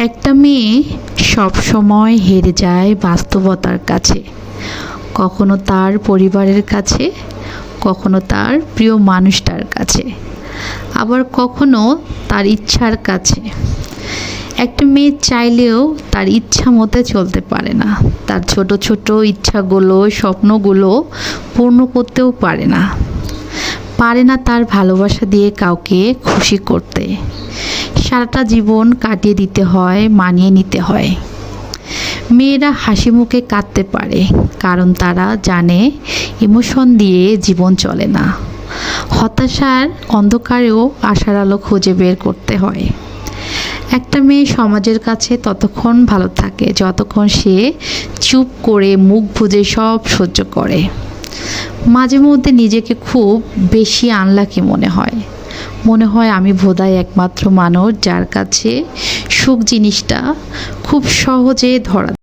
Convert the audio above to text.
একটা মেয়ে সব সময় হেরে যায় বাস্তবতার কাছে, কখনো তার পরিবারের কাছে, কখনো তার প্রিয় মানুষটার কাছে, আবার কখনো তার ইচ্ছার কাছে। একটা মেয়ে চাইলেও তার ইচ্ছা মতে চলতে পারে না, তার ছোট ছোট ইচ্ছাগুলো, স্বপ্নগুলো পূর্ণ করতেও পারে না। পারে না তার ভালোবাসা দিয়ে কাউকে খুশি করতে। সারাটা জীবন কাটিয়ে দিতে হয়, মানিয়ে নিতে হয়। মেয়েরা হাসি মুখে কাঁদতে পারে, কারণ তারা জানে ইমোশন দিয়ে জীবন চলে না। হতাশার অন্ধকারেও আশার আলো খুঁজে বের করতে হয়। একটা মেয়ে সমাজের কাছে ততক্ষণ ভালো থাকে যতক্ষণ সে চুপ করে মুখ বুজে সব সহ্য করে। মাঝে মধ্যে নিজেকে খুব বেশি আনলাকি মনে হয় আমি বোধহয় একমাত্র মানুষ যার কাছে সুখ জিনিসটা খুব সহজে ধরা